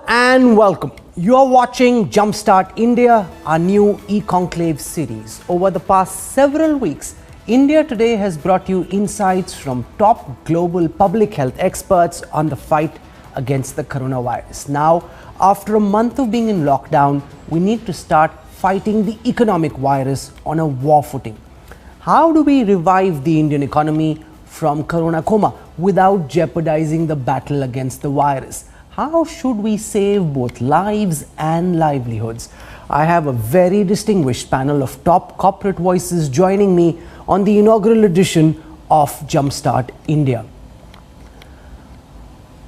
And welcome. You are watching Jumpstart India, our new E-Conclave series. Over the past several weeks, India Today has brought you insights from top global public health experts on the fight against the coronavirus. Now, after a month of being in lockdown, we need to start fighting the economic virus on a war footing. How do we revive the Indian economy from Corona Coma without jeopardizing the battle against the virus? How should we save both lives and livelihoods? I have a very distinguished panel of top corporate voices joining me on the inaugural edition of Jumpstart India.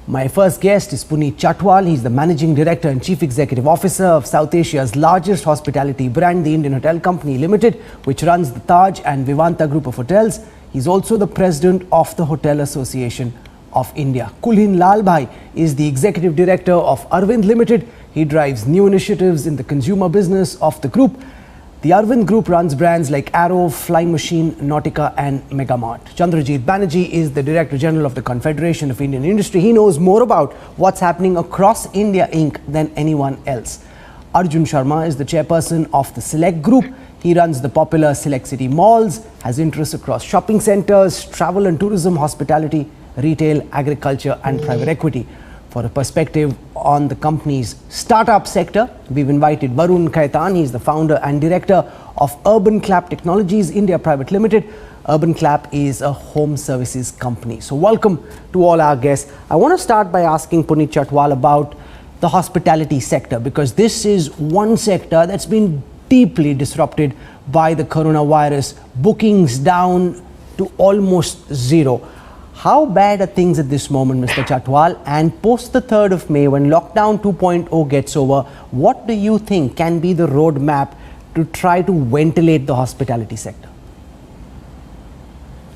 My first guest is Puneet Chhatwal. He's the Managing Director and Chief Executive Officer of South Asia's largest hospitality brand, the Indian Hotel Company Limited, which runs the Taj and Vivanta Group of hotels. He's also the President of the Hotel Association of India. Kulhin Lalbhai is the Executive Director of Arvind Limited. He drives new initiatives in the consumer business of the group. The Arvind Group runs brands like Arrow, Flying Machine, Nautica and Megamart. Chandrajit Banerjee is the Director General of the Confederation of Indian Industry. He knows more about what's happening across India Inc. than anyone else. Arjun Sharma is the Chairperson of the Select Group. He runs the popular Select City Malls, has interests across shopping centers, travel and tourism, hospitality, retail, agriculture and private equity. For a perspective on the company's startup sector, we've invited Varun Khaitan. He's the founder and director of Urban Clap Technologies India Private Limited. Urban Clap is a home services company. So welcome to all our guests. I want to start by asking Puneet Chhatwal about the hospitality sector, because this is one sector that's been deeply disrupted by the coronavirus. Bookings down to almost zero. How bad are things at this moment, Mr. Chhatwal? And post the 3rd of May, when lockdown 2.0 gets over, what do you think can be the roadmap to try to ventilate the hospitality sector?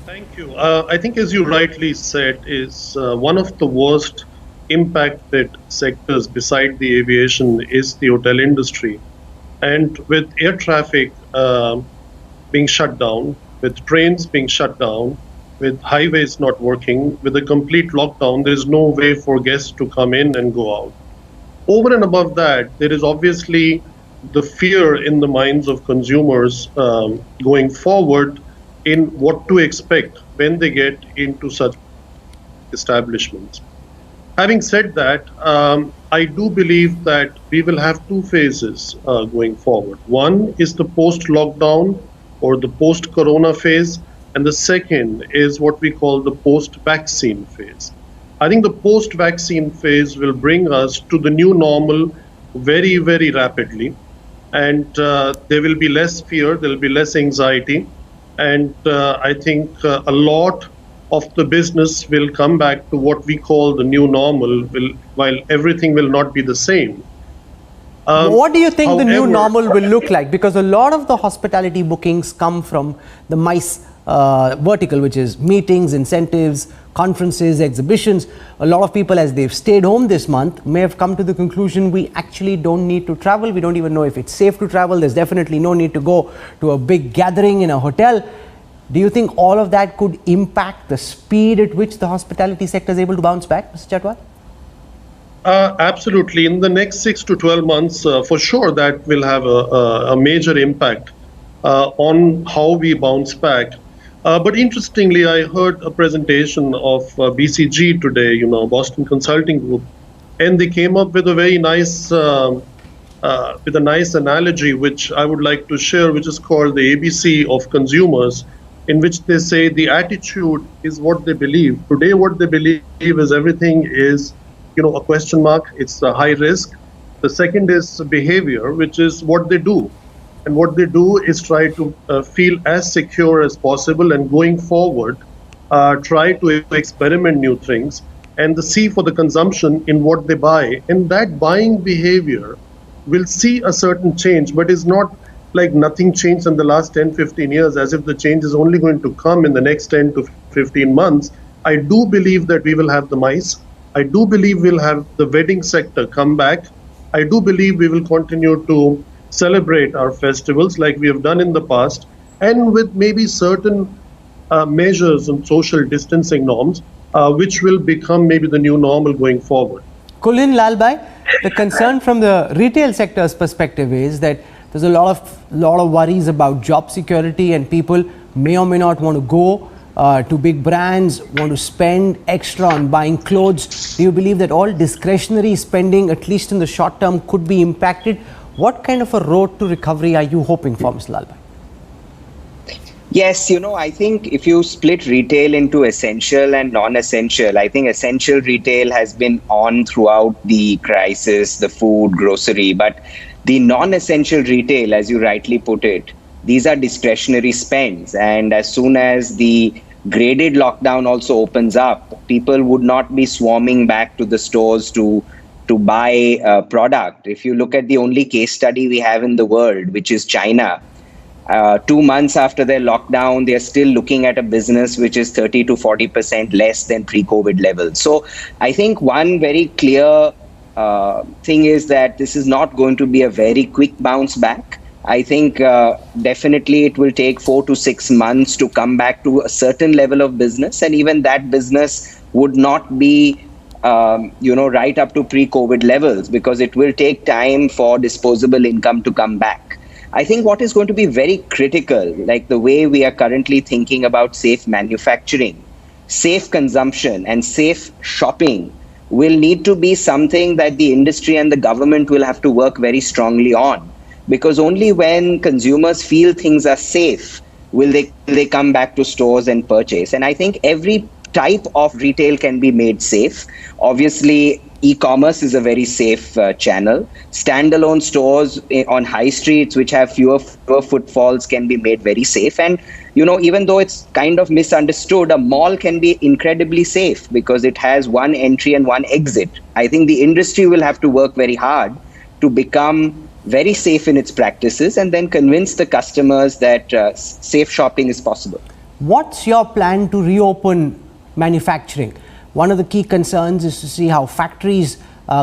Thank you. I think, as you rightly said, is one of the worst impacted sectors beside the aviation is the hotel industry. And with air traffic being shut down, with trains being shut down, with highways not working, with a complete lockdown, there is no way for guests to come in and go out. Over and above that, there is obviously the fear in the minds of consumers going forward in what to expect when they get into such establishments. Having said that, I do believe that we will have two phases going forward. One is the post-lockdown or the post-corona phase, and the second is what we call the post-vaccine phase. I think the post-vaccine phase will bring us to the new normal very, very rapidly. And there will be less fear, there will be less anxiety. And I think a lot of the business will come back to what we call the new normal, while everything will not be the same. What do you think the new normal will look like? Because a lot of the hospitality bookings come from the MICE vertical, which is meetings, incentives, conferences, exhibitions. A lot of people, as they've stayed home this month, may have come to the conclusion we actually don't need to travel. We don't even know if it's safe to travel. There's definitely no need to go to a big gathering in a hotel. Do you think all of that could impact the speed at which the hospitality sector is able to bounce back, Mr. Chhatwal? Absolutely. In the next 6 to 12 months, for sure, that will have a major impact on how we bounce back. But interestingly, I heard a presentation of BCG today, Boston Consulting Group, and they came up with a very nice, analogy, which I would like to share, which is called the ABC of consumers, in which they say the attitude is what they believe. Today, what they believe is everything is, a question mark. It's a high risk. The second is behavior, which is what they do. And what they do is try to feel as secure as possible, and going forward, try to experiment new things and see for the consumption in what they buy. And that buying behavior will see a certain change, but it's not like nothing changed in the last 10, 15 years, as if the change is only going to come in the next 10 to 15 months. I do believe that we will have the MICE. I do believe we'll have the wedding sector come back. I do believe we will continue to celebrate our festivals like we have done in the past, and with maybe certain measures and social distancing norms, which will become maybe the new normal going forward. Kulin Lalbhai, the concern from the retail sector's perspective is that there's a lot of worries about job security, and people may or may not want to go to big brands, want to spend extra on buying clothes. Do you believe that all discretionary spending, at least in the short term, could be impacted? What kind of a road to recovery are you hoping for, Mr. Lalbhai? Yes, I think if you split retail into essential and non-essential, I think essential retail has been on throughout the crisis, the food, grocery, but the non-essential retail, as you rightly put it, these are discretionary spends. And as soon as the graded lockdown also opens up, people would not be swarming back to the stores to buy a product. If you look at the only case study we have in the world, which is China, 2 months after their lockdown, they are still looking at a business which is 30 to 40% less than pre-COVID levels. So I think one very clear thing is that this is not going to be a very quick bounce back. I think definitely it will take 4 to 6 months to come back to a certain level of business. And even that business would not be, right up to pre-COVID levels, because it will take time for disposable income to come back. I think what is going to be very critical, like the way we are currently thinking about safe manufacturing, safe consumption and safe shopping, will need to be something that the industry and the government will have to work very strongly on. Because only when consumers feel things are safe will they come back to stores and purchase. And I think every type of retail can be made safe. Obviously, e-commerce is a very safe channel. Standalone stores on high streets which have fewer footfalls can be made very safe. And, even though it's kind of misunderstood, a mall can be incredibly safe because it has one entry and one exit. I think the industry will have to work very hard to become very safe in its practices and then convince the customers that safe shopping is possible. What's your plan to reopen manufacturing? One of the key concerns is to see how factories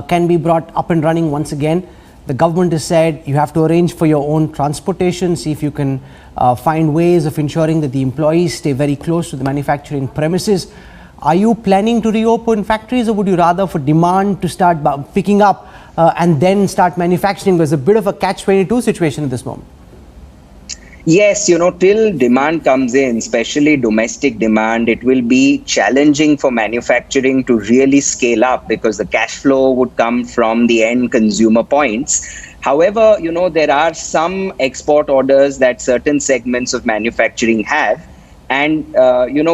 can be brought up and running once again. The government has said you have to arrange for your own transportation, see if you can find ways of ensuring that the employees stay very close to the manufacturing premises. Are you planning to reopen factories, or would you rather for demand to start picking up and then start manufacturing? There's a bit of a catch-22 situation at this moment. Yes, till demand comes in, especially domestic demand, it will be challenging for manufacturing to really scale up because the cash flow would come from the end consumer points. However, there are some export orders that certain segments of manufacturing have. And,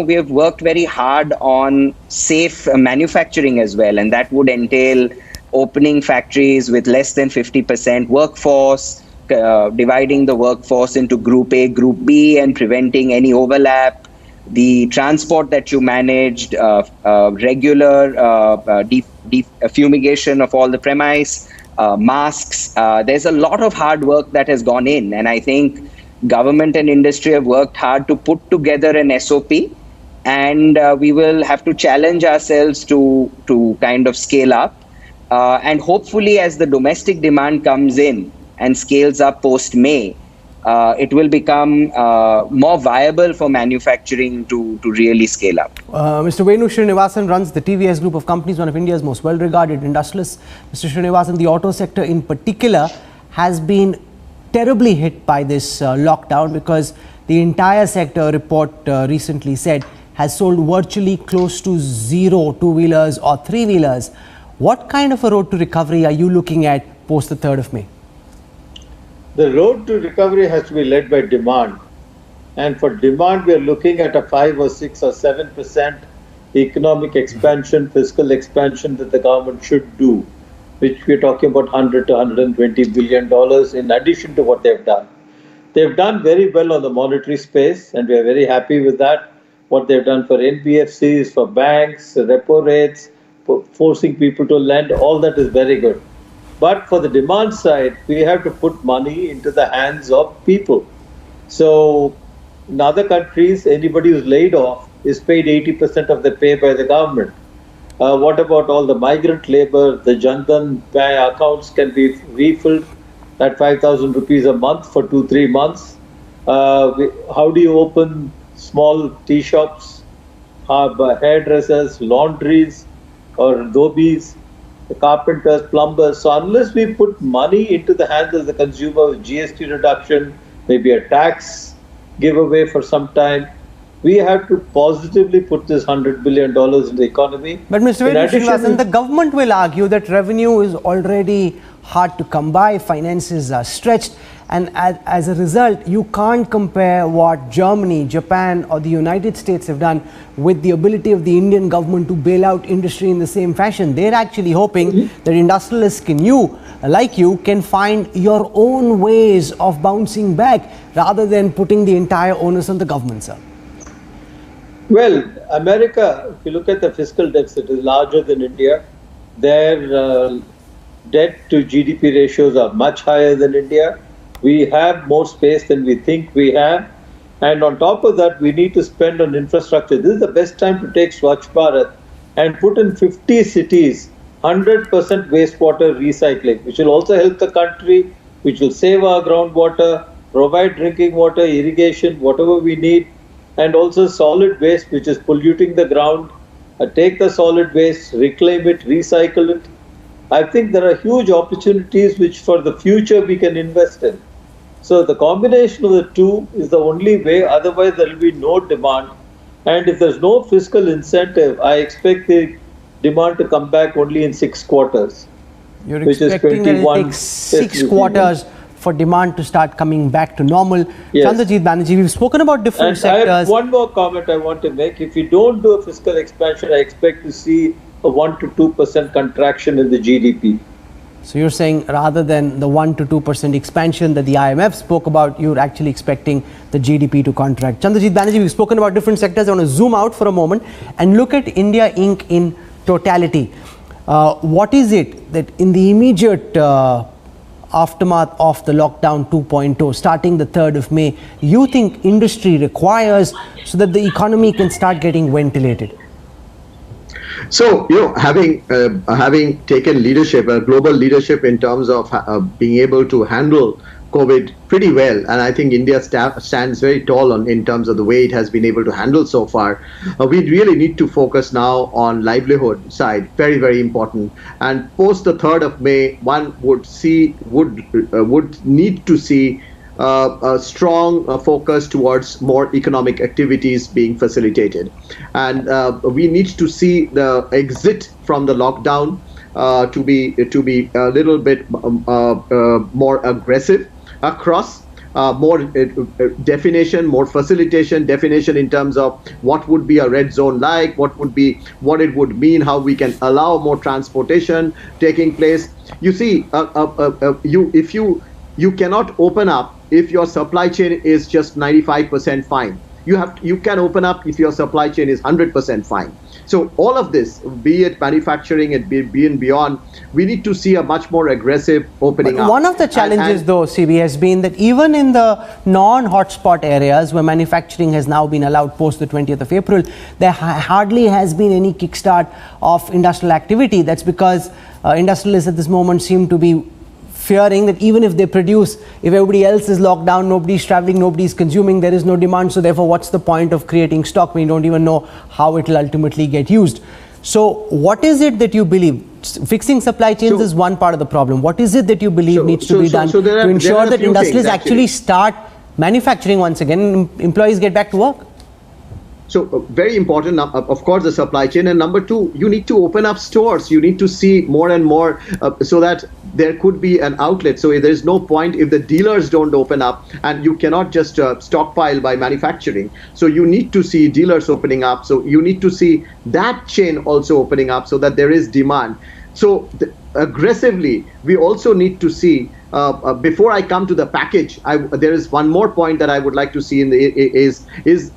we have worked very hard on safe manufacturing as well. And that would entail opening factories with less than 50% workforce, dividing the workforce into Group A, Group B, and preventing any overlap. The transport that you managed, regular fumigation of all the premise, masks. There's a lot of hard work that has gone in. And I think government and industry have worked hard to put together an SOP. And we will have to challenge ourselves to kind of scale up. And hopefully, as the domestic demand comes in and scales up post-May, it will become more viable for manufacturing to really scale up. Mr. Venu Srinivasan runs the TVS group of companies, one of India's most well-regarded industrialists. Mr. Srinivasan, the auto sector in particular has been terribly hit by this lockdown, because the entire sector, report recently said, has sold virtually close to zero two-wheelers or three-wheelers. What kind of a road to recovery are you looking at post the 3rd of May? The road to recovery has to be led by demand. And for demand, we are looking at a 5 or 6 or 7% economic expansion, fiscal expansion that the government should do, which we are talking about $100 to $120 billion in addition to what they've done. They've done very well on the monetary space, and we are very happy with that. What they've done for NBFCs, for banks, repo rates, for forcing people to lend, all that is very good. But for the demand side, we have to put money into the hands of people. So in other countries, anybody who's laid off is paid 80% of the pay by the government. What about all the migrant labor? The Jandan accounts can be refilled at 5,000 rupees a month for 2-3 months. How do you open small tea shops, hairdressers, laundries, or dhobis? the carpenters, plumbers. So unless we put money into the hands of the consumer with GST reduction, maybe a tax giveaway for some time, we have to positively put this $100 billion in the economy. But Mr. Srinivasan, the government will argue that revenue is already hard to come by, finances are stretched, and as a result, you can't compare what Germany, Japan or the United States have done with the ability of the Indian government to bail out industry in the same fashion. They're actually hoping that industrialists like you, can find your own ways of bouncing back rather than putting the entire onus on the government, sir. Well, America, if you look at the fiscal deficit, is larger than India. Their debt to GDP ratios are much higher than India. We have more space than we think we have. And on top of that, we need to spend on infrastructure. This is the best time to take Swachh Bharat and put in 50 cities 100% wastewater recycling, which will also help the country, which will save our groundwater, provide drinking water, irrigation, whatever we need, and also solid waste, which is polluting the ground. Take the solid waste, reclaim it, recycle it. I think there are huge opportunities which for the future we can invest in. So the combination of the two is the only way, otherwise there will be no demand. And if there's no fiscal incentive, I expect the demand to come back only in 6 quarters. You're expecting that it will take 6 quarters for demand to start coming back to normal. Yes. Chandrajit Banerjee, we've spoken about different sectors. I have one more comment I want to make. If you don't do a fiscal expansion, I expect to see a 1 to 2% contraction in the GDP. So you're saying rather than the 1 to 2% expansion that the IMF spoke about, you're actually expecting the GDP to contract. Chandrajit Banerjee, we've spoken about different sectors. I want to zoom out for a moment and look at India Inc. in totality. What is it that in the immediate aftermath of the lockdown 2.0, starting the 3rd of May, you think industry requires so that the economy can start getting ventilated? So, having taken leadership, global leadership in terms of being able to handle COVID pretty well, and I think India stands very tall in terms of the way it has been able to handle so far. We really need to focus now on livelihood side, very, very important. And post the 3rd of May, one would need to see a strong focus towards more economic activities being facilitated, and we need to see the exit from the lockdown to be a little bit more aggressive across. More definition, more facilitation, definition in terms of what would be a red zone like, what it would mean, how we can allow more transportation taking place. You see, you cannot open up if your supply chain is just 95% fine. You can open up if your supply chain is 100% fine. So all of this, be it manufacturing and be and beyond, we need to see a much more aggressive opening up. One of the challenges though, CB, has been that even in the non-hotspot areas where manufacturing has now been allowed post the 20th of April, there hardly has been any kickstart of industrial activity. That's because industrialists at this moment seem to be fearing that even if they produce, if everybody else is locked down, nobody's traveling, nobody's consuming, there is no demand. So therefore, what's the point of creating stock when you don't even know how it will ultimately get used? So what is it that you believe? Fixing supply chains is one part of the problem. What is it that you believe needs to be done to ensure that industries actually start manufacturing once again and employees get back to work? So very important, of course, the supply chain. And number two, you need to open up stores. You need to see more and more so that there could be an outlet. So there's no point if the dealers don't open up, and you cannot just stockpile by manufacturing. So you need to see dealers opening up. So you need to see that chain also opening up so that there is demand. So aggressively, we also need to see, before I come to the package, there is one more point that I would like to see in is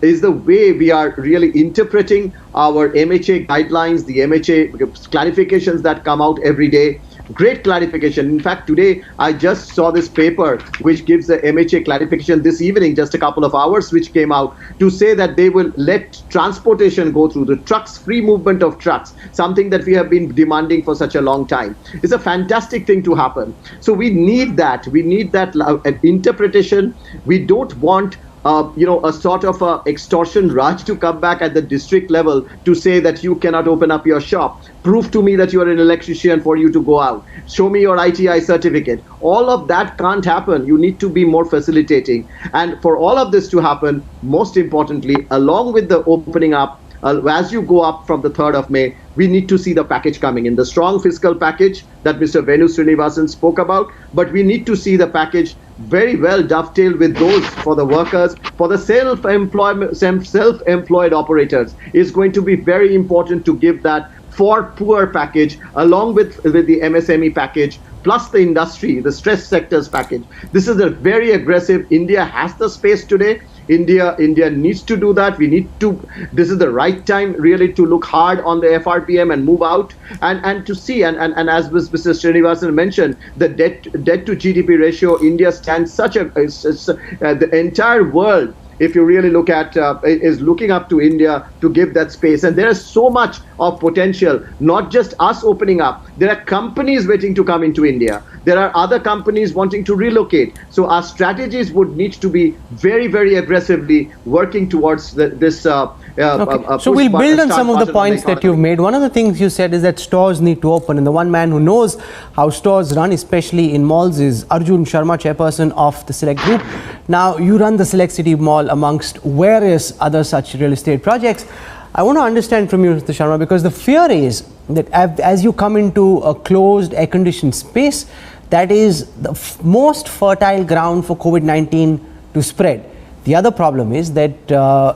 the way we are really interpreting our MHA guidelines, the MHA clarifications that come out every day. Great clarification. In fact, today I just saw this paper which gives the MHA clarification this evening, just a couple of hours, which came out to say that they will let transportation go through the trucks, free movement of trucks, something that we have been demanding for such a long time. It's a fantastic thing to happen. So we need that. We need that interpretation. We don't want a sort of a extortion raj to come back at the district level to say that you cannot open up your shop. Prove to me that you are an electrician for you to go out. Show me your ITI certificate. All of that can't happen. You need to be more facilitating. And for all of this to happen, most importantly, along with the opening up, as you go up from the 3rd of May, we need to see the package coming in, the strong fiscal package that Mr. Venu Srinivasan spoke about, but we need to see the package very well dovetailed with those for the workers, for the self-employed operators. Is going to be very important to give that for poor package along with the MSME package, plus the industry, the stress sectors package. This is a very aggressive. India has the space today. India needs to do that. We need to. This is the right time really to look hard on the FRPM and move out and to see and as Mr. Srinivasan mentioned, the debt to GDP ratio, India stands such the entire world, if you really look at, is looking up to India to give that space. And there is so much of potential, not just us opening up. There are companies waiting to come into India. There are other companies wanting to relocate. So our strategies would need to be very, very aggressively working towards this. So we'll build on some of the points that you've made. One of the things you said is that stores need to open. And the one man who knows how stores run, especially in malls, is Arjun Sharma, chairperson of the Select Group. Now, you run the Select City Mall amongst various other such real estate projects. I want to understand from you, Mr. Sharma, because the fear is that as you come into a closed, air-conditioned space, that is the most fertile ground for COVID-19 to spread. The other problem is that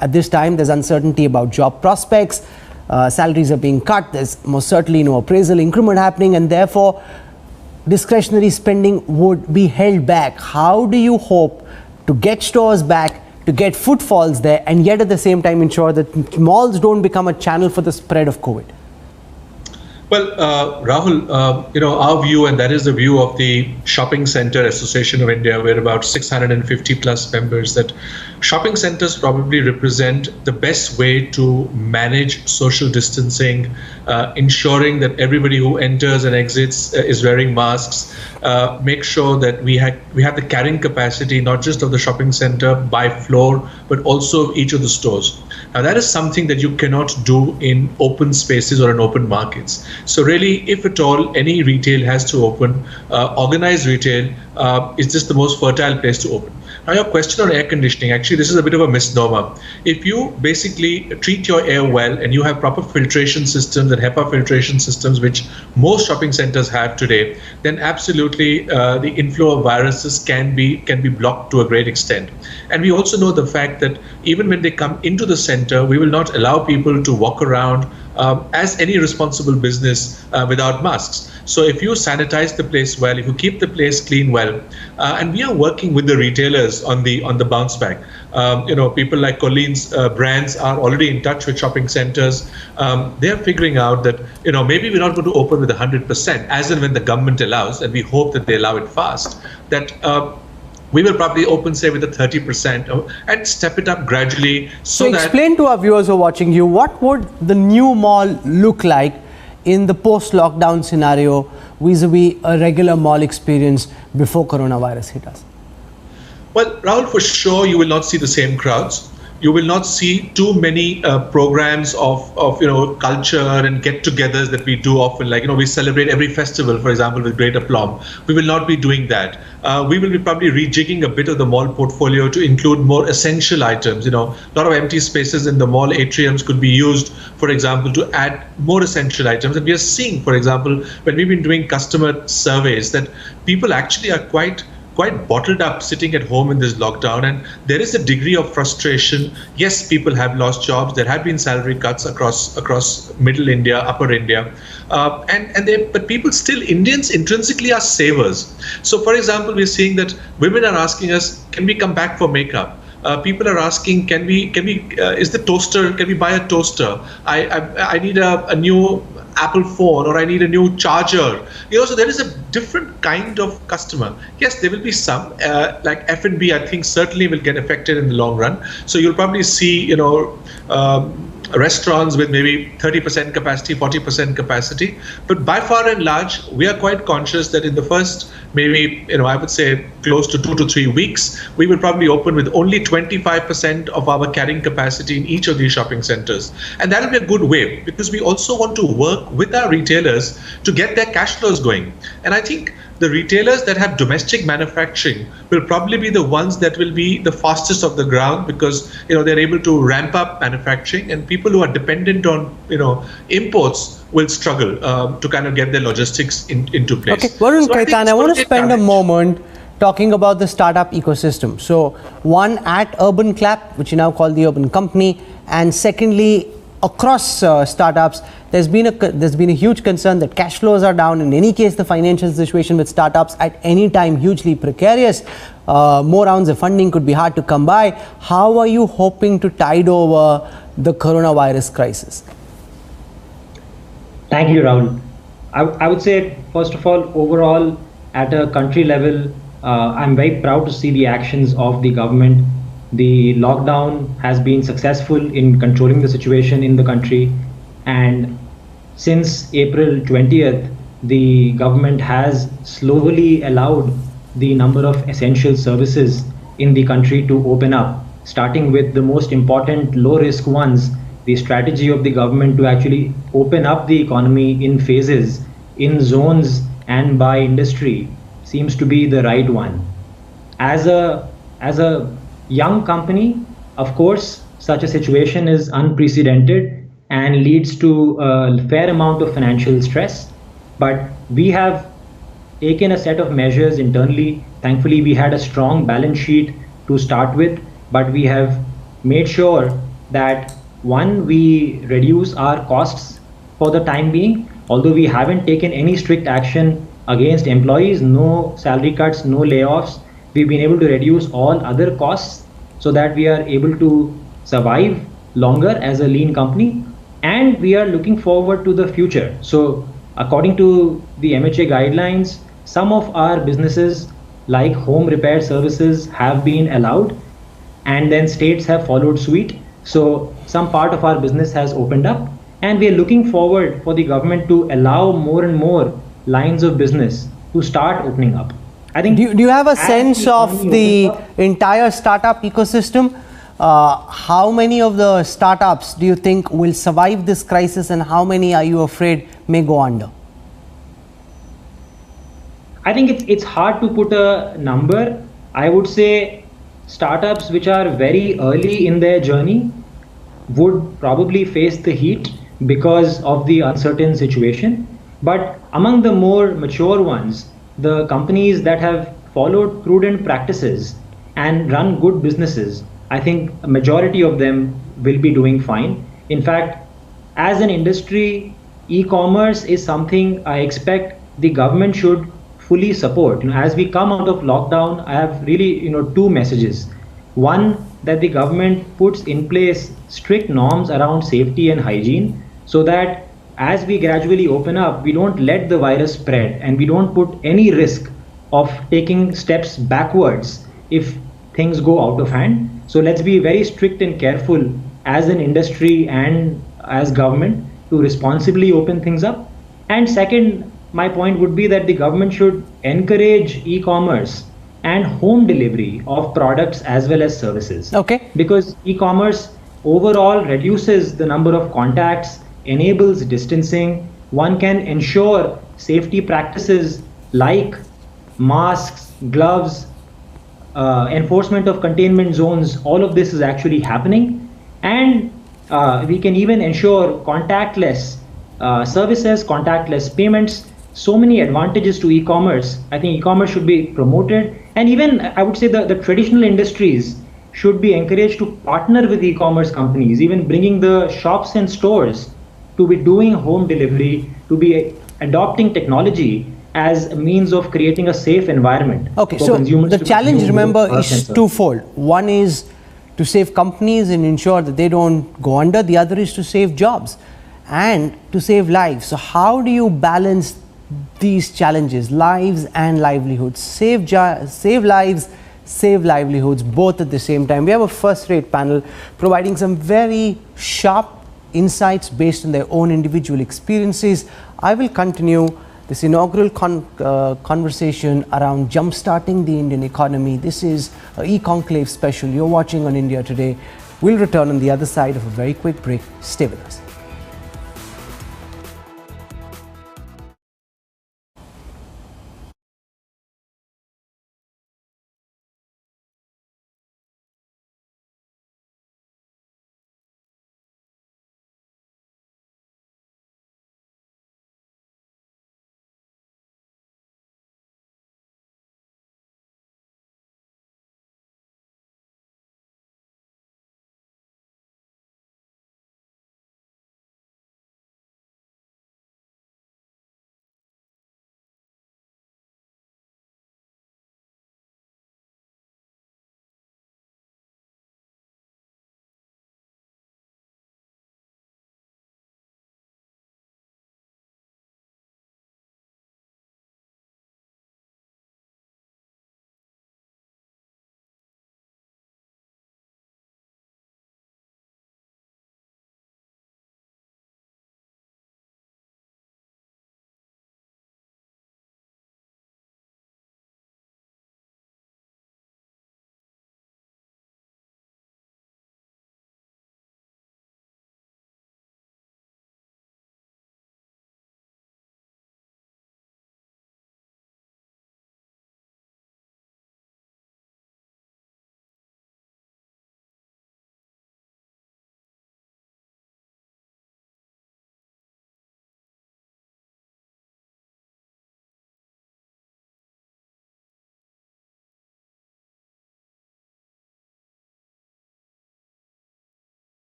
at this time, there's uncertainty about job prospects, salaries are being cut, there's most certainly no appraisal increment happening, and therefore, discretionary spending would be held back. How do you hope to get stores back, to get footfalls there, and yet at the same time ensure that malls don't become a channel for the spread of COVID? Well, Rahul, our view, and that is the view of the Shopping Center Association of India, we're about 650 plus members, that shopping centers probably represent the best way to manage social distancing, ensuring that everybody who enters and exits is wearing masks, make sure that we have the carrying capacity, not just of the shopping center by floor, but also of each of the stores. Now, that is something that you cannot do in open spaces or in open markets. So really, if at all, any retail has to open, organized retail is just the most fertile place to open. Now, your question on air conditioning, actually, this is a bit of a misnomer. If you basically treat your air well and you have proper filtration systems and HEPA filtration systems, which most shopping centers have today, then absolutely the inflow of viruses can be blocked to a great extent. And we also know the fact that even when they come into the center, we will not allow people to walk around as any responsible business without masks. So if you sanitize the place well, if you keep the place clean well, and we are working with the retailers on the bounce back. People like Colleen's brands are already in touch with shopping centers. They are figuring out that maybe we're not going to open with 100%, as and when the government allows, and we hope that they allow it fast. That we will probably open, say, with a 30% and step it up gradually. So that explain to our viewers who are watching you, what would the new mall look like in the post-lockdown scenario vis-a-vis a regular mall experience before coronavirus hit us? Well, Rahul, for sure, you will not see the same crowds. You will not see too many programs of culture and get-togethers that we do often. Like, we celebrate every festival, for example, with great aplomb. We will not be doing that. We will be probably rejigging a bit of the mall portfolio to include more essential items. A lot of empty spaces in the mall atriums could be used, for example, to add more essential items. And we are seeing, for example, when we've been doing customer surveys, that people actually are quite bottled up sitting at home in this lockdown, and there is a degree of frustration. Yes, people have lost jobs. There have been salary cuts across middle India, upper India, but people still, Indians intrinsically are savers. So, for example, we're seeing that women are asking us, can we come back for makeup? People are asking, can we is the toaster, can we buy a toaster? I need a new Apple phone, or I need a new charger. So there is a different kind of customer. Yes, there will be some like F&B, I think certainly will get affected in the long run. So you'll probably see restaurants with maybe 30% capacity, 40% capacity. But by far and large, we are quite conscious that in the first maybe, I would say close to 2 to 3 weeks, we will probably open with only 25% of our carrying capacity in each of these shopping centers. And that will be a good way, because we also want to work with our retailers to get their cash flows going. And I think the retailers that have domestic manufacturing will probably be the ones that will be the fastest off the ground, because they're able to ramp up manufacturing, and people who are dependent on imports will struggle to kind of get their logistics into place. Okay, Varun Kaitan, I want to spend a moment talking about the startup ecosystem. So one at Urban Clap, which you now call the Urban Company, and secondly across startups, there's been a huge concern that cash flows are down. In any case, the financial situation with startups at any time hugely precarious. More rounds of funding could be hard to come by. How are you hoping to tide over the coronavirus crisis? Thank you, Rahul. I would say, first of all, overall, at a country level, I'm very proud to see the actions of the government. The lockdown has been successful in controlling the situation in the country. And since April 20th, the government has slowly allowed the number of essential services in the country to open up, starting with the most important low-risk ones. The strategy of the government to actually open up the economy in phases, in zones and by industry seems to be the right one. As a young company, of course, such a situation is unprecedented and leads to a fair amount of financial stress. But we have taken a set of measures internally. Thankfully, we had a strong balance sheet to start with, but we have made sure that one, we reduce our costs for the time being, although we haven't taken any strict action against employees, no salary cuts, no layoffs. We've been able to reduce all other costs so that we are able to survive longer as a lean company, and we are looking forward to the future. So according to the MHA guidelines, some of our businesses like home repair services have been allowed, and then states have followed suit. So some part of our business has opened up, and we are looking forward for the government to allow more and more lines of business to start opening up. I think. Do you have a sense of the entire startup ecosystem? How many of the startups do you think will survive this crisis, and how many are you afraid may go under? I think it's hard to put a number. I would say startups which are very early in their journey would probably face the heat because of the uncertain situation. But among the more mature ones, the companies that have followed prudent practices and run good businesses, I think a majority of them will be doing fine. In fact, as an industry, e-commerce is something I expect the government should fully support. As we come out of lockdown, I have really two messages. One, that the government puts in place strict norms around safety and hygiene, so that as we gradually open up, we don't let the virus spread, and we don't put any risk of taking steps backwards if things go out of hand. So let's be very strict and careful as an industry and as government to responsibly open things up. And second, my point would be that the government should encourage e-commerce and home delivery of products as well as services. Okay. Because e-commerce overall reduces the number of contacts, enables distancing. One can ensure safety practices like masks, gloves, enforcement of containment zones. All of this is actually happening. And we can even ensure contactless services, contactless payments. So many advantages to e-commerce. I think e-commerce should be promoted. And even I would say the traditional industries should be encouraged to partner with e-commerce companies, even bringing the shops and stores to be doing home delivery, to be adopting technology as a means of creating a safe environment. Okay, so the challenge, remember, is twofold. One is to save companies and ensure that they don't go under. The other is to save jobs and to save lives. So how do you balance these challenges, lives and livelihoods? Save lives, save livelihoods, both at the same time. We have a first-rate panel providing some very sharp insights based on their own individual experiences. I will continue this inaugural conversation around jumpstarting the Indian economy. This is an E-Conclave special you're watching on India Today. We'll return on the other side of a very quick break. Stay with us.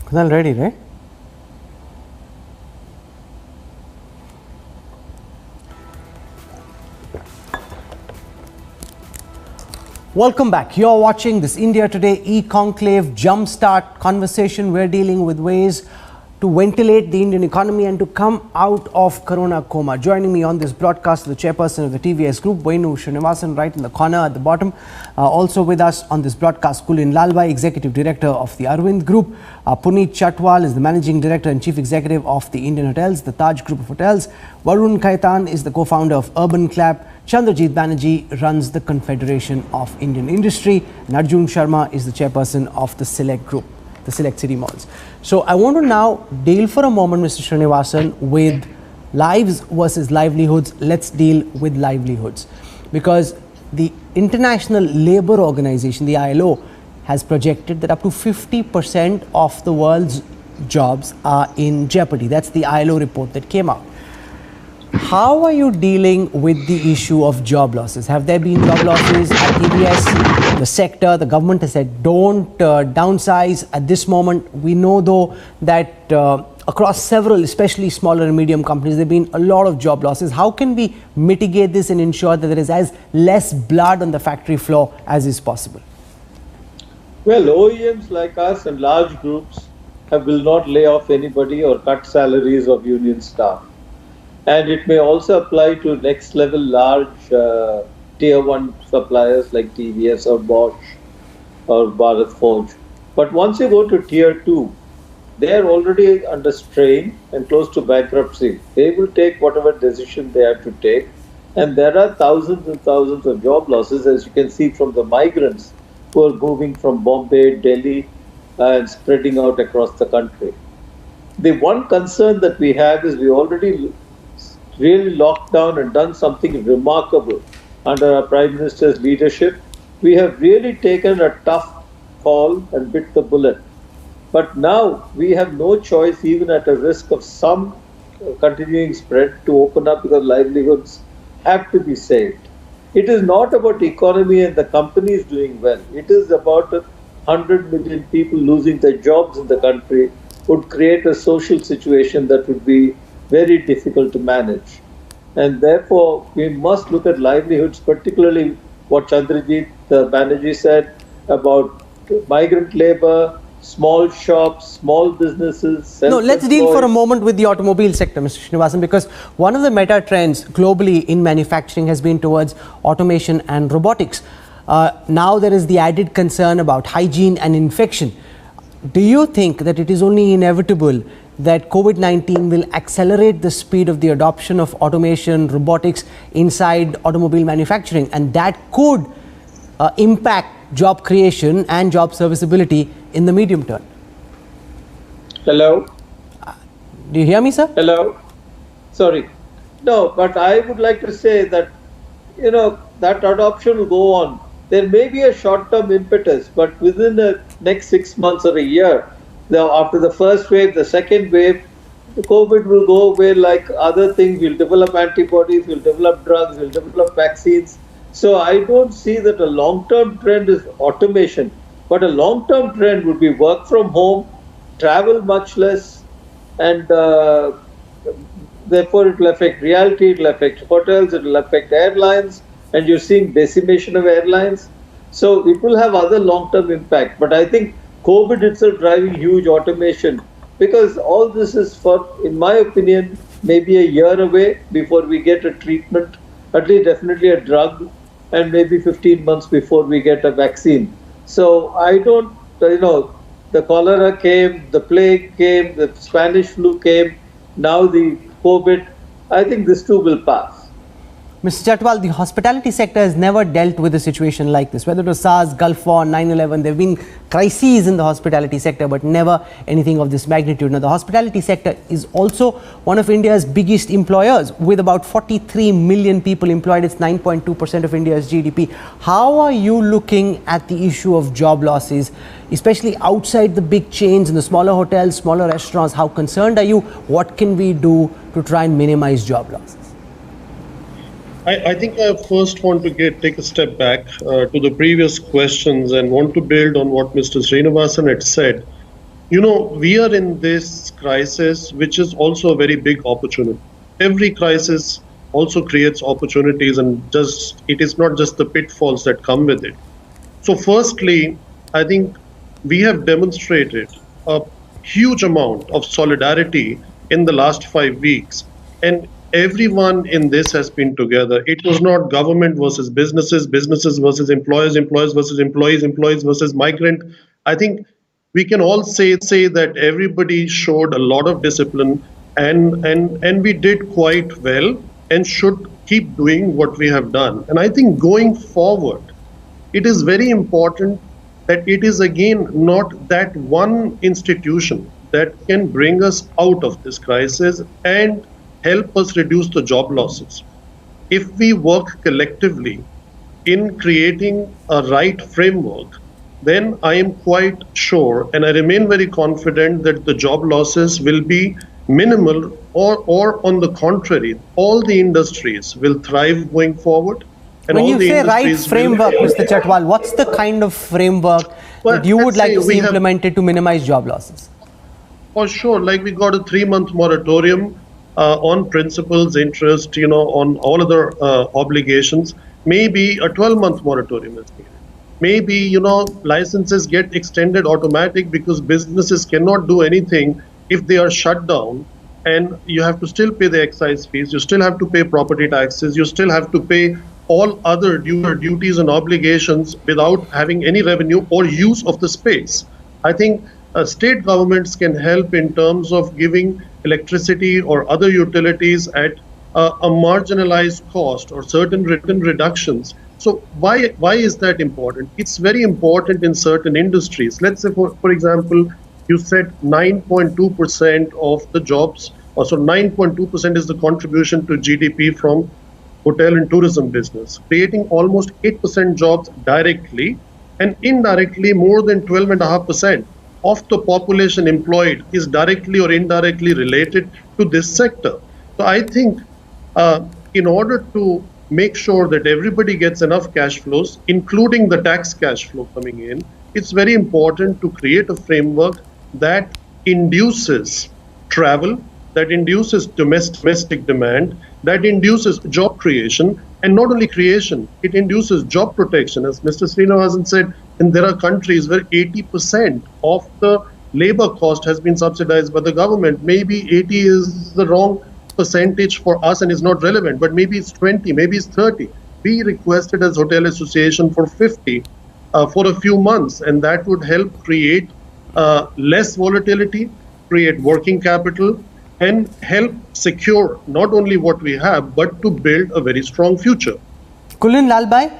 Kunal, ready, right? Welcome back. You're watching this India Today E-Conclave Jumpstart conversation. We're dealing with ways to ventilate the Indian economy and to come out of Corona Coma. Joining me on this broadcast, the chairperson of the TVS Group, Venu Srinivasan, right in the corner at the bottom. Also with us on this broadcast, Kulin Lalbhai, Executive Director of the Arvind Group. Puneet Chatwal is the Managing Director and Chief Executive of the Indian Hotels, the Taj Group of Hotels. Varun Khaitan is the co-founder of Urban Clap. Chandrajit Banerjee runs the Confederation of Indian Industry. And Arjun Sharma is the chairperson of the Select Group, the Select City Malls. So I want to now deal for a moment, Mr. Srinivasan, with lives versus livelihoods. Let's deal with livelihoods, because the International Labour Organization, the ILO, has projected that up to 50% of the world's jobs are in jeopardy. That's the ILO report that came out. How are you dealing with the issue of job losses? Have there been job losses at TVS? The sector, the government has said don't downsize at this moment. We know though that across several, especially smaller and medium companies, there have been a lot of job losses. How can we mitigate this and ensure that there is as less blood on the factory floor as is possible? Well, OEMs like us and large groups will not lay off anybody or cut salaries of union staff. And it may also apply to next level large tier one suppliers like TVS or Bosch or Bharat Forge. But once you go to tier two, they are already under strain and close to bankruptcy. They will take whatever decision they have to take. And there are thousands and thousands of job losses, as you can see from the migrants who are moving from Bombay, Delhi, and spreading out across the country. The one concern that we have is we already really locked down and done something remarkable under our Prime Minister's leadership. We have really taken a tough call and bit the bullet. But now we have no choice, even at a risk of some continuing spread, to open up because livelihoods have to be saved. It is not about economy and the companies doing well. It is about 100 million people losing their jobs in the country would create a social situation that would be very difficult to manage. And therefore, we must look at livelihoods, particularly what Chandrajit Banerjee said about migrant labor, small shops, small businesses. No, let's deal for a moment with the automobile sector, Mr. Srinivasan, because one of the meta trends globally in manufacturing has been towards automation and robotics. Now there is the added concern about hygiene and infection. Do you think that it is only inevitable that COVID-19 will accelerate the speed of the adoption of automation, robotics inside automobile manufacturing, and that could impact job creation and job serviceability in the medium term? Hello? Do you hear me, sir? Hello? Sorry. No, but I would like to say that, that adoption will go on. There may be a short-term impetus, but within the next 6 months or a year, after the first wave, the second wave, the COVID will go away like other things. We'll develop antibodies, we'll develop drugs, we'll develop vaccines. So I don't see that a long-term trend is automation, but a long-term trend would be work from home, travel much less, and therefore it will affect reality, it will affect hotels, it will affect airlines, and you're seeing decimation of airlines. So it will have other long-term impact. But I think COVID itself driving huge automation, because all this is for, in my opinion, maybe a year away before we get a treatment, at least definitely a drug, and maybe 15 months before we get a vaccine. So I don't, the cholera came, the plague came, the Spanish flu came, now the COVID. I think this too will pass. Mr. Chatwal, the hospitality sector has never dealt with a situation like this. Whether it was SARS, Gulf War, 9/11, there have been crises in the hospitality sector, but never anything of this magnitude. Now, the hospitality sector is also one of India's biggest employers, with about 43 million people employed. It's 9.2% of India's GDP. How are you looking at the issue of job losses, especially outside the big chains in the smaller hotels, smaller restaurants? How concerned are you? What can we do to try and minimize job losses? I think I first want to take a step back to the previous questions and want to build on what Mr. Srinivasan had said. We are in this crisis, which is also a very big opportunity. Every crisis also creates opportunities, and it is not just the pitfalls that come with it. So firstly, I think we have demonstrated a huge amount of solidarity in the last 5 weeks. And everyone in this has been together. It was not government versus businesses, businesses versus employers, employers versus employees, employees versus migrant. I think we can all say that everybody showed a lot of discipline, and we did quite well and should keep doing what we have done. And I think going forward, it is very important that it is again not that one institution that can bring us out of this crisis and help us reduce the job losses. If we work collectively in creating a right framework, then I am quite sure, and I remain very confident, that the job losses will be minimal, or on the contrary, all the industries will thrive going forward. And when you say right framework, Mr. Chatwal, what's the kind of framework that you would like to see implemented to minimize job losses? For sure, like we got a 3-month moratorium on principals, interest, on all other obligations. Maybe a 12-month moratorium is needed. Maybe, licenses get extended automatic, because businesses cannot do anything if they are shut down, and you have to still pay the excise fees, you still have to pay property taxes, you still have to pay all other duties and obligations without having any revenue or use of the space. I think state governments can help in terms of giving electricity or other utilities at a marginalized cost or certain written reductions. So why is that important? It's very important in certain industries. Let's say, for example, you said 9.2% of the jobs, or so 9.2% is the contribution to GDP from hotel and tourism business, creating almost 8% jobs directly, and indirectly more than 12.5% of the population employed is directly or indirectly related to this sector. So I think in order to make sure that everybody gets enough cash flows, including the tax cash flow coming in, it's very important to create a framework that induces travel, that induces domestic demand, that induces job creation, and not only creation, it induces job protection. As Mr. Srinivasan said, and there are countries where 80% of the labor cost has been subsidized by the government. Maybe 80 is the wrong percentage for us and is not relevant, but maybe it's 20, maybe it's 30. We requested as Hotel Association for 50 for a few months, and that would help create less volatility, create working capital, and help secure not only what we have, but to build a very strong future. Kulin Lalbhai,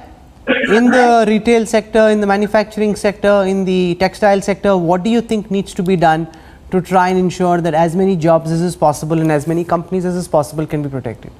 in the retail sector, in the manufacturing sector, in the textile sector, what do you think needs to be done to try and ensure that as many jobs as is possible and as many companies as is possible can be protected?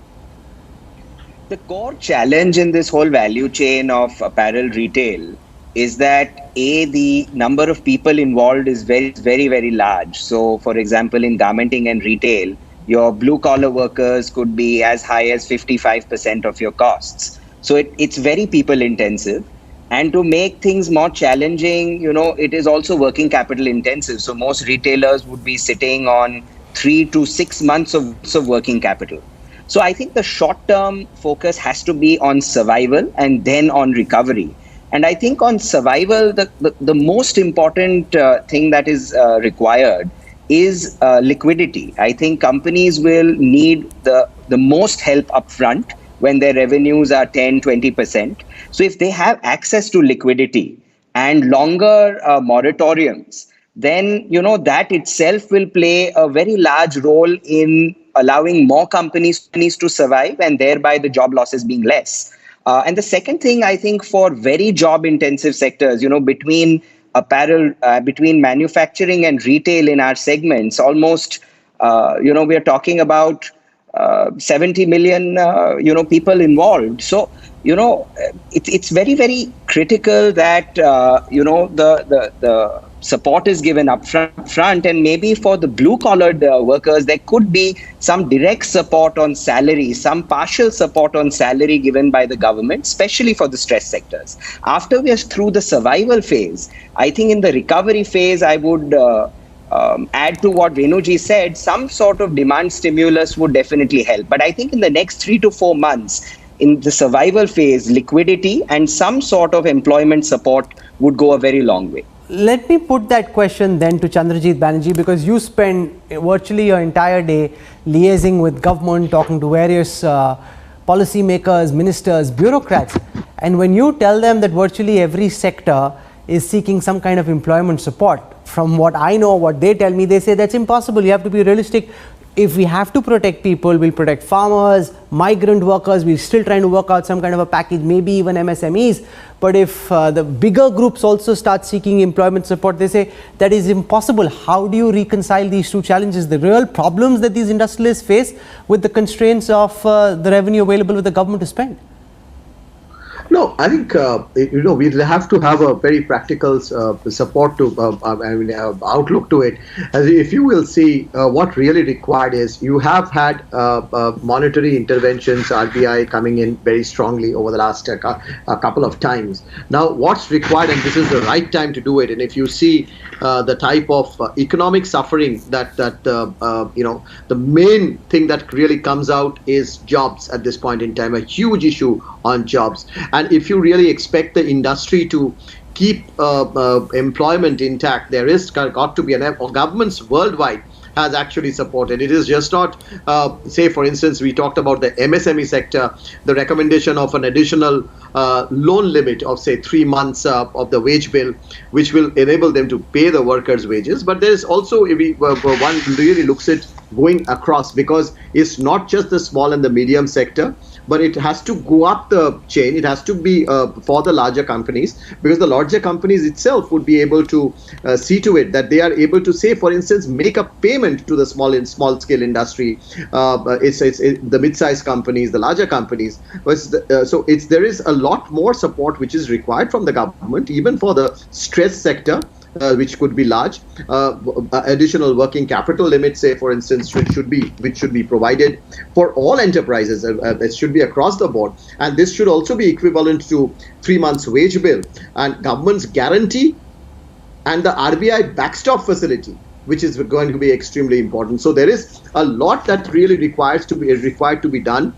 The core challenge in this whole value chain of apparel retail is that the number of people involved is very, very large. So, for example, in garmenting and retail, your blue-collar workers could be as high as 55% of your costs. So it's very people-intensive. And to make things more challenging, it is also working capital intensive. So most retailers would be sitting on 3 to 6 months of working capital. So I think the short-term focus has to be on survival and then on recovery. And I think on survival, the most important thing that is required is liquidity. I think companies will need the most help upfront when their revenues are 10, 20%. So if they have access to liquidity and longer moratoriums, then, that itself will play a very large role in allowing more companies to survive and thereby the job losses being less. And the second thing, I think, for very job-intensive sectors, between apparel, between manufacturing and retail in our segments, almost, we are talking about 70 million, people involved. So, it's very, very critical that, the support is given up front, and maybe for the blue-collared workers, there could be some direct support on salary, some partial support on salary given by the government, especially for the stress sectors. After we are through the survival phase, I think in the recovery phase, I would add to what Venuji said, some sort of demand stimulus would definitely help. But I think in the next 3 to 4 months, in the survival phase, liquidity and some sort of employment support would go a very long way. Let me put that question then to Chandrajit Banerjee, because you spend virtually your entire day liaising with government, talking to various policymakers, ministers, bureaucrats. And when you tell them that virtually every sector is seeking some kind of employment support, from what I know, what they tell me, they say that's impossible. You have to be realistic. If we have to protect people, we'll protect farmers, migrant workers. We're still trying to work out some kind of a package, maybe even MSMEs. But if the bigger groups also start seeking employment support, they say that is impossible. How do you reconcile these two challenges, the real problems that these industrialists face with the constraints of the revenue available with the government to spend? No, I think we'll have to have a very practical support to outlook to it. As if you will see, what really required is you have had monetary interventions, RBI coming in very strongly over the last a couple of times. Now, what's required, and this is the right time to do it. And if you see the type of economic suffering that the main thing that really comes out is jobs at this point in time, a huge issue on jobs. And if you really expect the industry to keep employment intact, there is got to be governments worldwide has actually supported. It is just not, say, for instance, we talked about the MSME sector, the recommendation of an additional loan limit of, say, 3 months of the wage bill, which will enable them to pay the workers' wages. But there is also, if one really looks at going across, because it's not just the small and the medium sector, but it has to go up the chain. It has to be for the larger companies, because the larger companies itself would be able to see to it that they are able to, say, for instance, make a payment to the small scale industry. It's the mid-sized companies, the larger companies. So there is a lot more support which is required from the government, even for the stressed sector. Which could be large. Additional working capital limits, say, for instance, which should be provided for all enterprises. It should be across the board, and this should also be equivalent to 3 months wage bill and government's guarantee and the RBI backstop facility, which is going to be extremely important. So there is a lot that really required to be done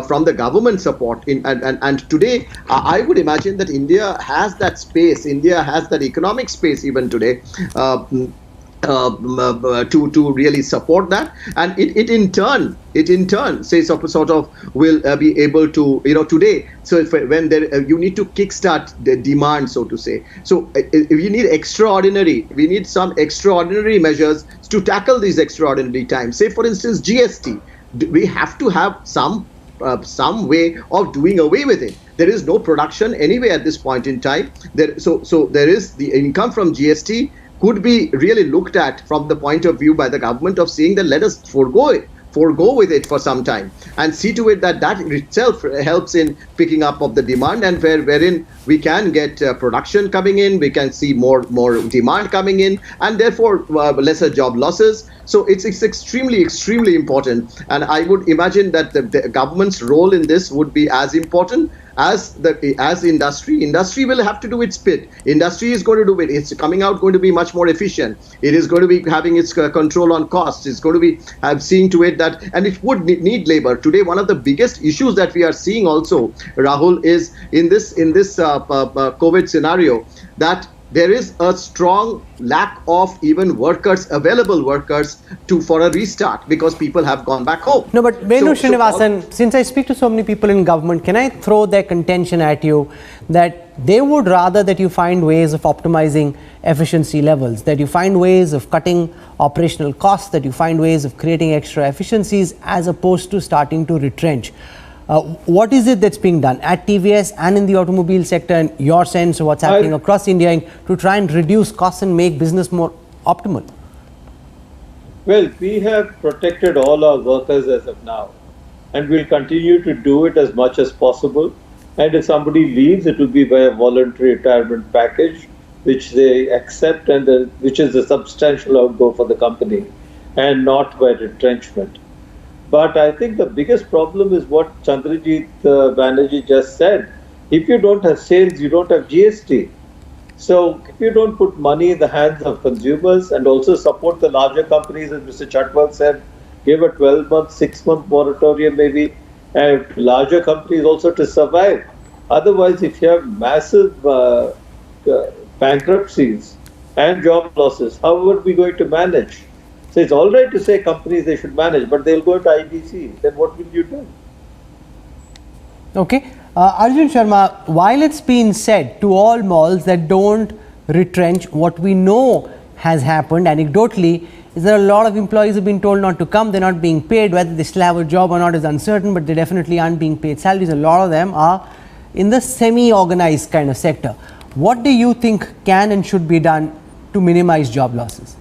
from the government support. And today, I would imagine that India has that space. India has that economic space even today. To really support that, and it in turn say sort of will be able to, today. So when you need to kickstart the demand, so to say. So we need some extraordinary measures to tackle these extraordinary times. Say, for instance, GST. We have to have some way of doing away with it. There is no production anyway at this point in time. So there is the income from GST could be really looked at from the point of view by the government of saying that let us forego with it for some time and see to it that itself helps in picking up of the demand, and wherein we can get production coming in, we can see more demand coming in, and therefore lesser job losses. So it's extremely important, and I would imagine that the government's role in this would be as important as industry. Industry will have to do its bit. Industry is going to do it. It's coming out going to be much more efficient. It is going to be having its control on costs. It's going to be seeing to it that, and it would need labor. Today, one of the biggest issues that we are seeing also, Rahul, is in this COVID scenario, that there is a strong lack of even available workers for a restart, because people have gone back home. No, but Venu Srinivasan, since I speak to so many people in government, can I throw their contention at you that they would rather that you find ways of optimizing efficiency levels, that you find ways of cutting operational costs, that you find ways of creating extra efficiencies, as opposed to starting to retrench? What is it that's being done at TVS and in the automobile sector, in your sense of what's happening across India, to try and reduce costs and make business more optimal? Well, we have protected all our workers as of now, and we'll continue to do it as much as possible. And if somebody leaves, it will be by a voluntary retirement package, which they accept, and which is a substantial outgo for the company, and not by retrenchment. But I think the biggest problem is what Chandrajit Banerjee just said. If you don't have sales, you don't have GST. So if you don't put money in the hands of consumers and also support the larger companies, as Mr. Chatwal said, give a 12-month, 6-month moratorium maybe, and larger companies also to survive. Otherwise, if you have massive bankruptcies and job losses, how are we going to manage? So it's all right to say companies they should manage, but they'll go to IBC. Then what will you do? Okay. Arjun Sharma, while it's been said to all malls that don't retrench, what we know has happened anecdotally is that a lot of employees have been told not to come. They're not being paid. Whether they still have a job or not is uncertain, but they definitely aren't being paid salaries. A lot of them are in the semi-organized kind of sector. What do you think can and should be done to minimize job losses?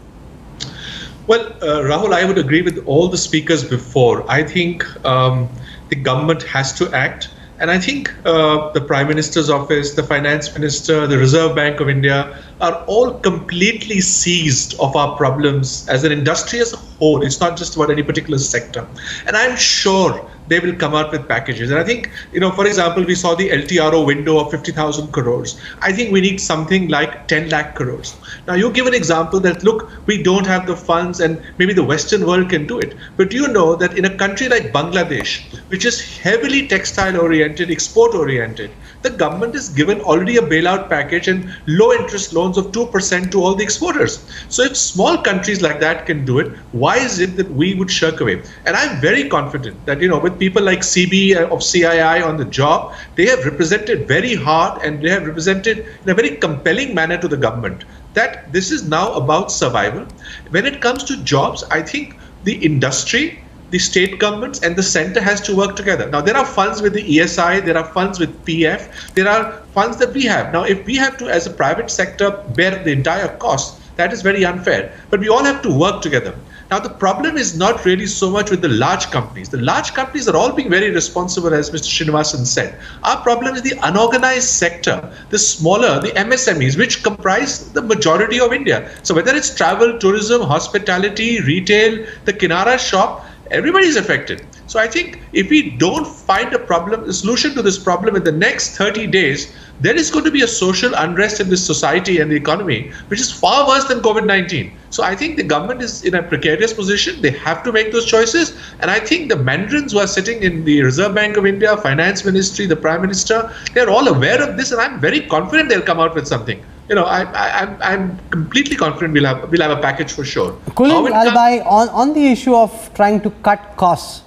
Well, Rahul, I would agree with all the speakers before. I think the government has to act. And I think the Prime Minister's office, the Finance Minister, the Reserve Bank of India are all completely seized of our problems as an industry as a whole. It's not just about any particular sector. And I'm sure they will come out with packages. And I think, for example, we saw the LTRO window of 50,000 crores. I think we need something like 10 lakh crores. Now, you give an example that, look, we don't have the funds and maybe the Western world can do it. But do you know that in a country like Bangladesh, which is heavily textile oriented, export oriented, the government has given already a bailout package and low interest loans of 2% to all the exporters. So if small countries like that can do it, why is it that we would shirk away? And I'm very confident that, with people like CB of CII on the job, they have represented very hard and they have represented in a very compelling manner to the government that this is now about survival. When it comes to jobs, I think the industry, the state governments and the center has to work together. Now, there are funds with the ESI, there are funds with PF, there are funds that we have. Now, if we have to, as a private sector, bear the entire cost, that is very unfair. But we all have to work together. Now, the problem is not really so much with the large companies. The large companies are all being very responsible, as Mr. Srinivasan said. Our problem is the unorganized sector, the smaller, the MSMEs, which comprise the majority of India. So whether it's travel, tourism, hospitality, retail, the Kinara shop, everybody is affected. So I think if we don't find a solution to this problem in the next 30 days, there is going to be a social unrest in this society and the economy, which is far worse than COVID-19. So I think the government is in a precarious position. They have to make those choices. And I think the mandarins who are sitting in the Reserve Bank of India, Finance Ministry, the Prime Minister, they're all aware of this, and I'm very confident they'll come out with something. I'm completely confident we'll have a package for sure. Kulin Albai, on the issue of trying to cut costs,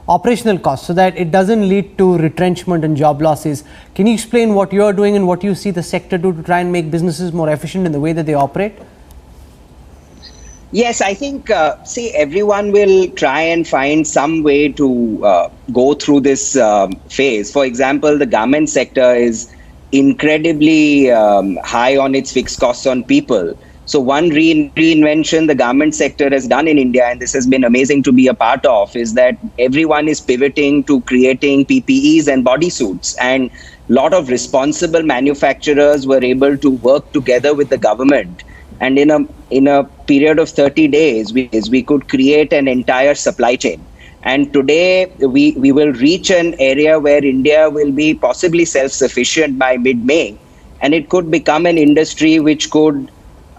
operational costs, so that it doesn't lead to retrenchment and job losses, can you explain what you're doing and what you see the sector do to try and make businesses more efficient in the way that they operate? Yes, I think, everyone will try and find some way to go through this phase. For example, the garment sector is incredibly high on its fixed costs on people. So one reinvention the garment sector has done in India, and this has been amazing to be a part of, is that everyone is pivoting to creating PPEs and bodysuits. And a lot of responsible manufacturers were able to work together with the government. And in a period of 30 days, we could create an entire supply chain. And today, we will reach an area where India will be possibly self-sufficient by mid-May. And it could become an industry which could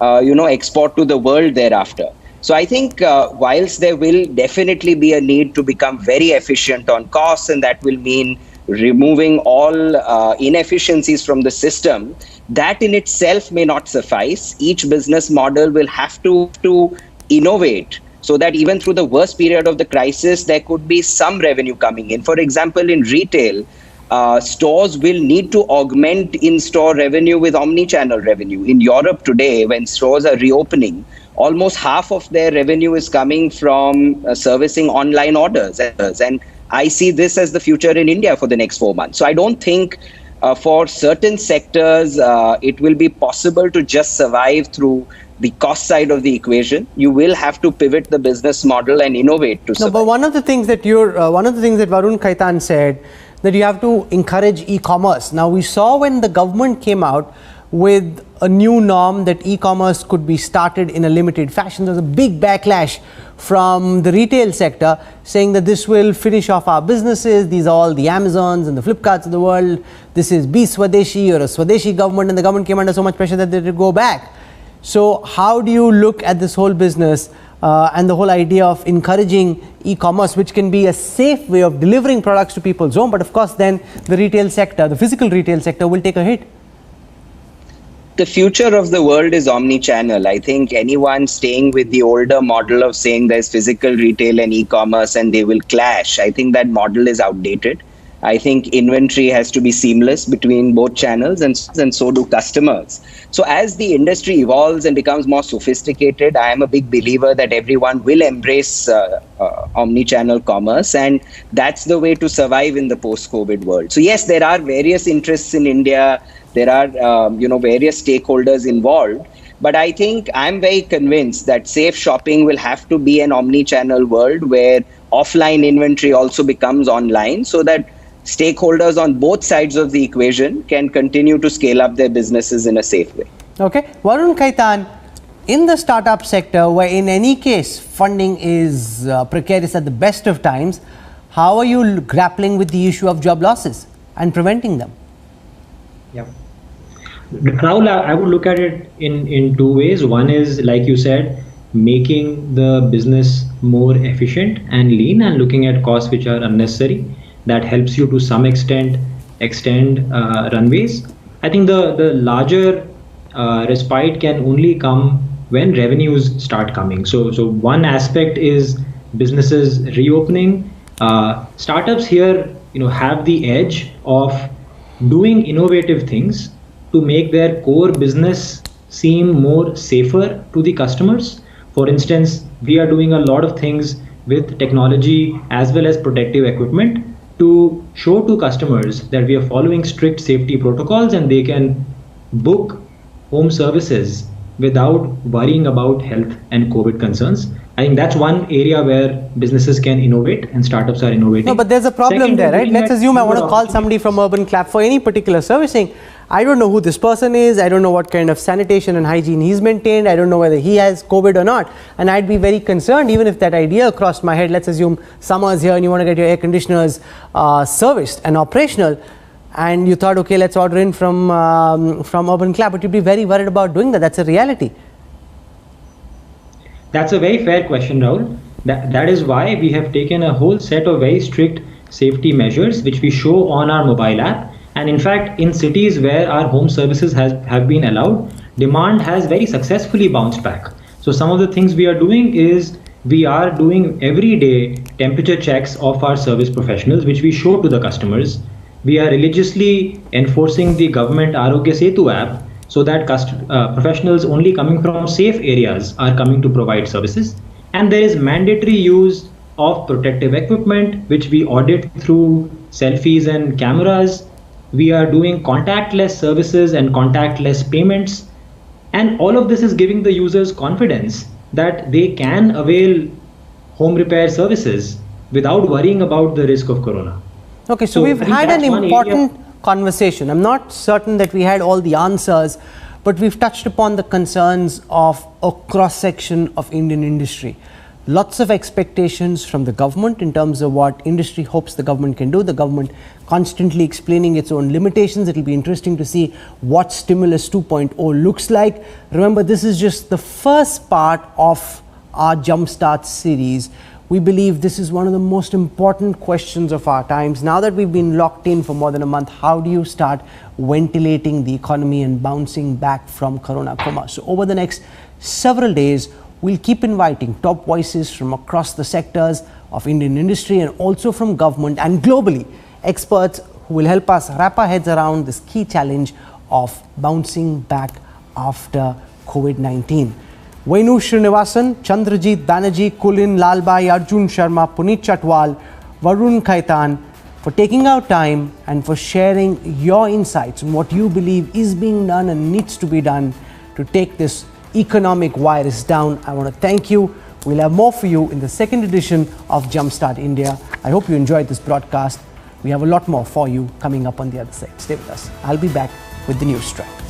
export to the world thereafter. So I think whilst there will definitely be a need to become very efficient on costs, and that will mean removing all inefficiencies from the system, that in itself may not suffice. Each business model will have to innovate so that even through the worst period of the crisis, there could be some revenue coming in. For example, in retail, stores will need to augment in-store revenue with omni-channel revenue. In Europe today, when stores are reopening, almost half of their revenue is coming from servicing online orders. And I see this as the future in India for the next 4 months. So I don't think for certain sectors, it will be possible to just survive through the cost side of the equation. You will have to pivot the business model and innovate to survive. No, but one of the things that Varun Khaitan said, that you have to encourage e-commerce. Now, we saw when the government came out with a new norm that e-commerce could be started in a limited fashion. There was a big backlash from the retail sector saying that this will finish off our businesses. These are all the Amazons and the Flipkarts of the world. This is be Swadeshi or a Swadeshi government, and the government came under so much pressure that they had to go back. So how do you look at this whole business and the whole idea of encouraging e-commerce, which can be a safe way of delivering products to people's home, but of course then the retail sector, the physical retail sector, will take a hit? The future of the world is omni-channel. I think anyone staying with the older model of saying there's physical retail and e-commerce and they will clash, I think that model is outdated. I think inventory has to be seamless between both channels, and so do customers. So as the industry evolves and becomes more sophisticated, I am a big believer that everyone will embrace omni-channel commerce, and that's the way to survive in the post-COVID world. So yes, there are various interests in India. There are various stakeholders involved. But I think I'm very convinced that safe shopping will have to be an omni-channel world where offline inventory also becomes online, so that stakeholders on both sides of the equation can continue to scale up their businesses in a safe way. Okay. Varun Khaitan, in the startup sector, where in any case funding is precarious at the best of times, How are you grappling with the issue of job losses and preventing them? Yeah. Rahul, I would look at it in two ways. One is, like you said, making the business more efficient and lean and looking at costs which are unnecessary. That helps you to some extent extend runways. I think the larger respite can only come when revenues start coming. So one aspect is businesses reopening. Startups here, have the edge of doing innovative things to make their core business seem more safer to the customers. For instance, we are doing a lot of things with technology as well as protective equipment to show to customers that we are following strict safety protocols and they can book home services without worrying about health and COVID concerns. I think that's one area where businesses can innovate and startups are innovating. No, but there's a problem there, right? Let's assume I want to call somebody from Urban-Clave for any particular servicing. I don't know who this person is. I don't know what kind of sanitation and hygiene he's maintained. I don't know whether he has COVID or not. And I'd be very concerned even if that idea crossed my head. Let's assume summer's here and you want to get your air conditioners serviced and operational. And you thought, okay, let's order in from Urban-Clave. But you'd be very worried about doing that. That's a reality. That's a very fair question, Rahul. That is why we have taken a whole set of very strict safety measures which we show on our mobile app. And in fact, in cities where our home services have been allowed, demand has very successfully bounced back. So some of the things we are doing is we are doing everyday temperature checks of our service professionals, which we show to the customers. We are religiously enforcing the government Arogya Setu app so that professionals only coming from safe areas are coming to provide services. And there is mandatory use of protective equipment, which we audit through selfies and cameras. We are doing contactless services and contactless payments. And all of this is giving the users confidence that they can avail home repair services without worrying about the risk of corona. Okay, so we've had an important conversation. I'm not certain that we had all the answers, but we've touched upon the concerns of a cross-section of Indian industry. Lots of expectations from the government in terms of what industry hopes the government can do. The government constantly explaining its own limitations. It'll be interesting to see what Stimulus 2.0 looks like. Remember, this is just the first part of our Jumpstart series. We believe this is one of the most important questions of our times. Now that we've been locked in for more than a month, how do you start ventilating the economy and bouncing back from Corona Coma? So over the next several days, we'll keep inviting top voices from across the sectors of Indian industry and also from government and globally, experts who will help us wrap our heads around this key challenge of bouncing back after COVID-19. Venu Srinivasan, Chandrajit Banerjee, Kulin Lalbai, Arjun Sharma, Puneet Chatwal, Varun Khaitan for taking out time and for sharing your insights on what you believe is being done and needs to be done to take this economic virus down. I want to thank you. We'll have more for you in the second edition of Jumpstart India. I hope you enjoyed this broadcast. We have a lot more for you coming up on the other side. Stay with us. I'll be back with the news track.